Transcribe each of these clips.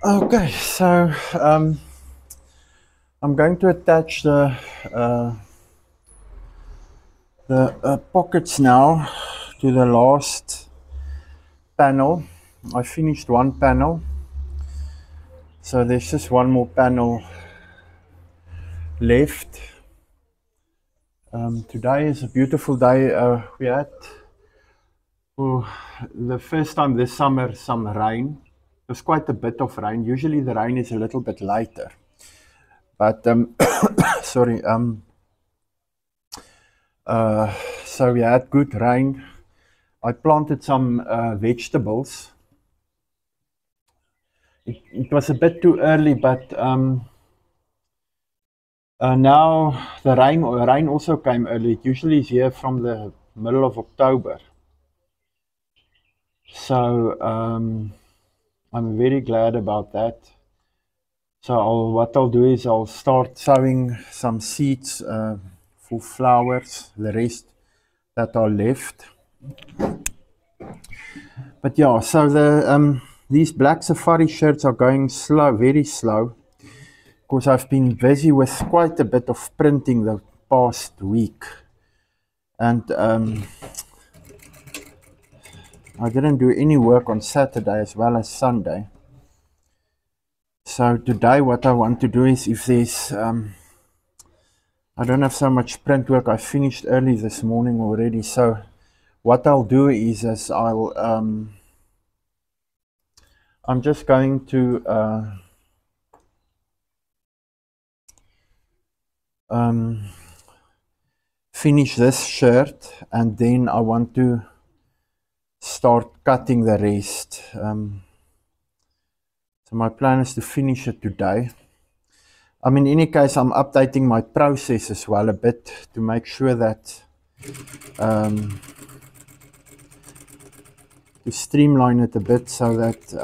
Okay, so I'm going to attach the pockets now to the last panel. I finished one panel, so there's just one more panel left. Today is a beautiful day. We had the first time this summer some rain. It was quite a bit of rain. Usually the rain is a little bit later, but sorry. So we had good rain. I planted some vegetables. It was a bit too early, but now the rain also came early. It usually is here from the middle of October. So I'm very glad about that. So what I'll do is I'll start sowing some seeds for flowers, the rest that are left. But yeah, so these black safari shirts are going slow, very slow, because I've been busy with quite a bit of printing the past week. And I didn't do any work on Saturday as well as Sunday. So today what I want to do is, if there's I don't have so much print work. I finished early this morning already. So what I'll do is I'm just going to finish this shirt, and then I want to start cutting the rest. So my plan is to finish it today. In any case, I'm updating my process as well a bit to make sure that to streamline it a bit, so that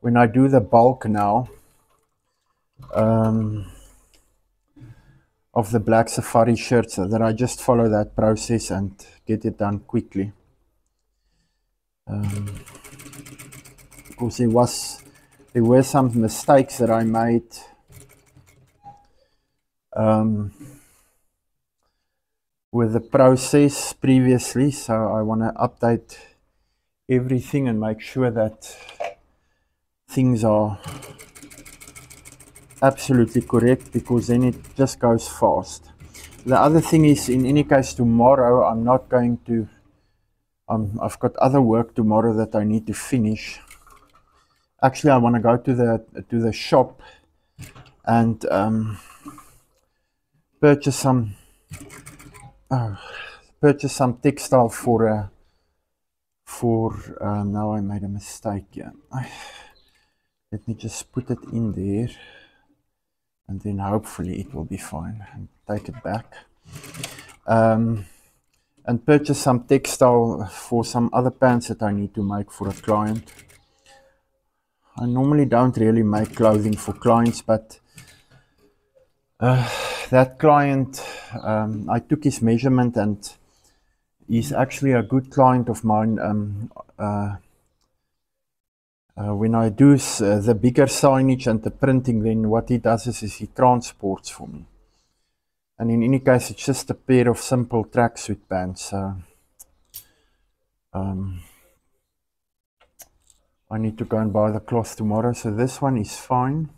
when I do the bulk now of the black safari shirts, that I just follow that process and get it done quickly. Because there were some mistakes that I made with the process previously, so I want to update everything and make sure that things are absolutely correct, because then it just goes fast. The other thing is, in any case, tomorrow I'm not going to I've got other work tomorrow that I need to finish. Actually, I want to go to the shop and purchase some textile for now I made a mistake here. Let me just put it in there, and then hopefully it will be fine, and take it back. And purchase some textile for some other pants that I need to make for a client. I normally don't really make clothing for clients, but that client, I took his measurement, and he's actually a good client of mine. When I do the bigger signage and the printing, then what he does is he transports for me. And in any case, it's just a pair of simple tracksuit pants. I need to go and buy the cloth tomorrow, so this one is fine.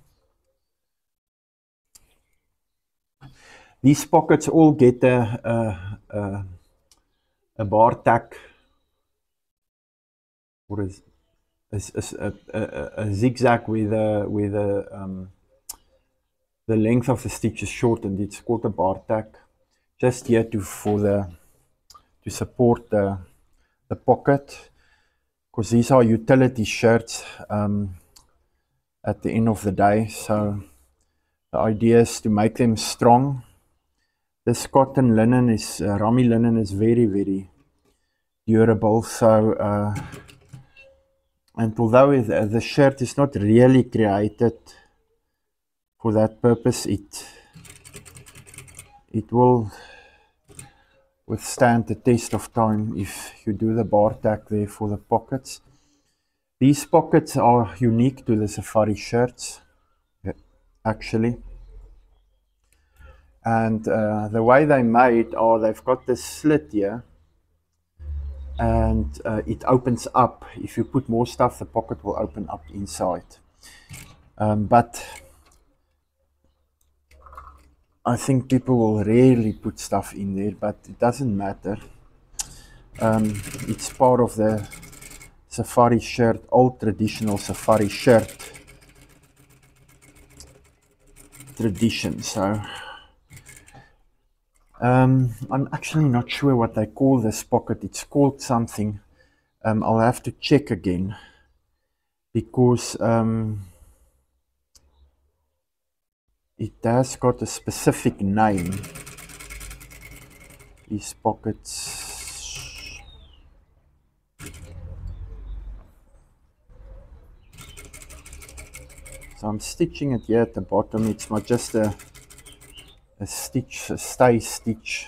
These pockets all get a bar tack, or a zigzag with the length of the stitch is shortened. It's called a bar tack, just here to support the pocket, because these are utility shirts at the end of the day. So the idea is to make them strong. This cotton linen is Rami linen is very, very durable. So and although the shirt is not really created for that purpose, it will withstand the test of time if you do the bar tack there for the pockets. These pockets are unique to the safari shirts, actually. And the way they made are they've got this slit here, and it opens up. If you put more stuff, the pocket will open up inside. But I think people will rarely put stuff in there, but it doesn't matter. It's part of the safari shirt, old traditional safari shirt tradition. So I'm actually not sure what they call this pocket. It's called something. I'll have to check again, because it has got a specific name, these pockets. So I'm stitching it here at the bottom. It's not just a stitch, a stay stitch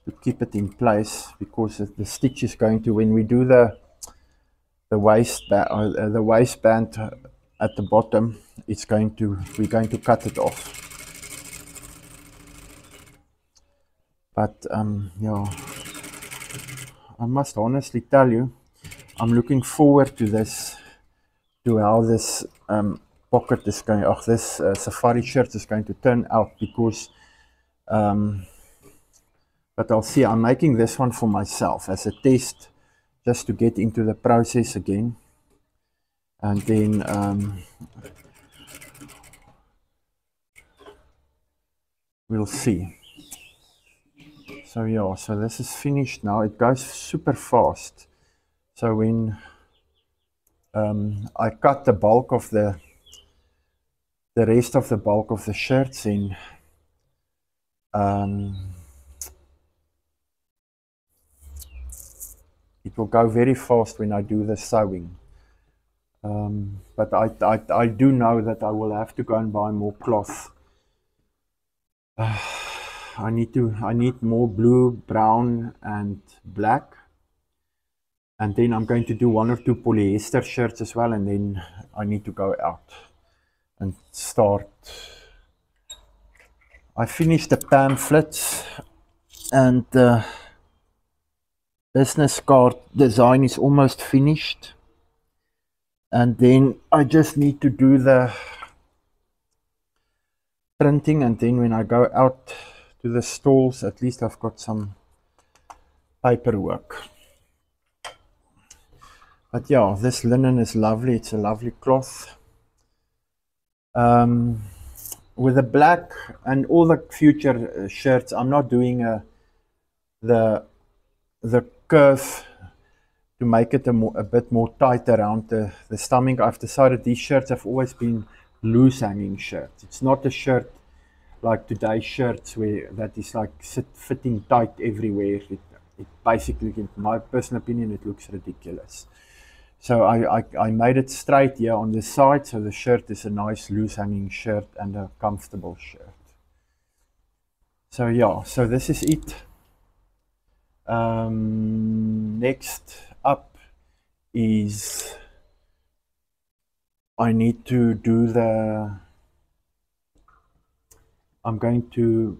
to keep it in place, because the stitch is going to, when we do the waistband at the bottom, we're going to cut it off. But yeah, I must honestly tell you, I'm looking forward to this, to how this pocket is going, this safari shirt is going to turn out, because but I'll see. I'm making this one for myself as a test, just to get into the process again, and then we'll see. So yeah, so this is finished now. It goes super fast. So when I cut the bulk of the rest of the bulk of the shirts in, it will go very fast when I do the sewing. But I do know that I will have to go and buy more cloth. I need more blue, brown, and black. And then I'm going to do 1 or 2 polyester shirts as well, and then I need to go out and start. I finished the pamphlets, and the business card design is almost finished. And then I just need to do the printing, and then when I go out to the stalls, at least I've got some paperwork. But yeah, this linen is lovely. It's a lovely cloth. With the black and all the future shirts, I'm not doing the curve to make it a bit more tight around the stomach. I've decided these shirts have always been loose hanging shirts. It's not a shirt like today's shirts where that is like fitting tight everywhere. It basically, in my personal opinion, it looks ridiculous. So I made it straight here on the side, so the shirt is a nice loose hanging shirt and a comfortable shirt. So yeah, so this is it. Next up is I need to do I'm going to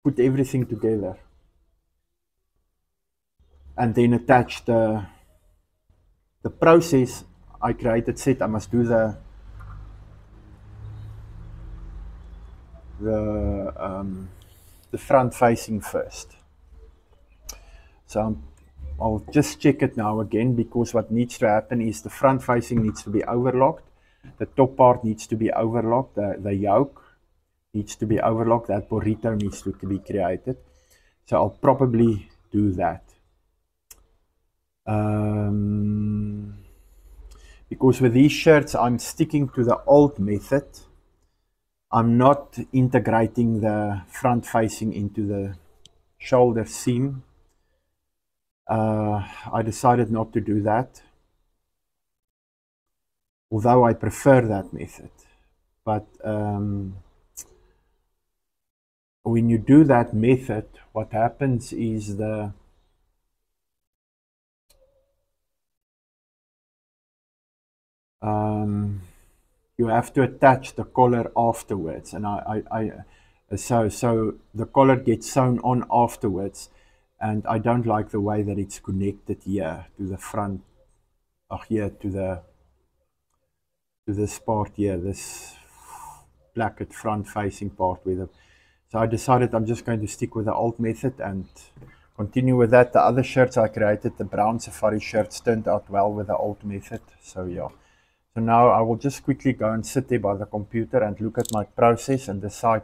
put everything together and then attach the process I created. Said I must do the front facing first. So I'll just check it now again, because what needs to happen is the front facing needs to be overlocked, the top part needs to be overlocked, the yoke needs to be overlocked, that burrito needs to be created. So I'll probably do that. Because with these shirts I'm sticking to the old method. I'm not integrating the front facing into the shoulder seam. I decided not to do that, although I prefer that method. But when you do that method, what happens is the you have to attach the collar afterwards, and so the collar gets sewn on afterwards, and I don't like the way that it's connected here to the front, here to this part here, this placket front facing part so I decided I'm just going to stick with the old method and continue with that. The other shirts I created, the brown safari shirts, turned out well with the old method. So yeah. So now I will just quickly go and sit there by the computer and look at my process and decide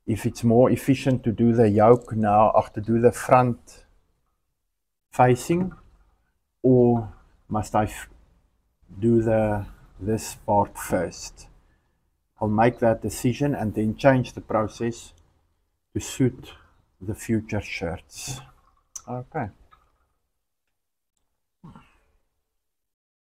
if it's more efficient to do the yoke now, or to do the front facing, or must I do this part first. I'll make that decision and then change the process to suit the future shirts. Okay.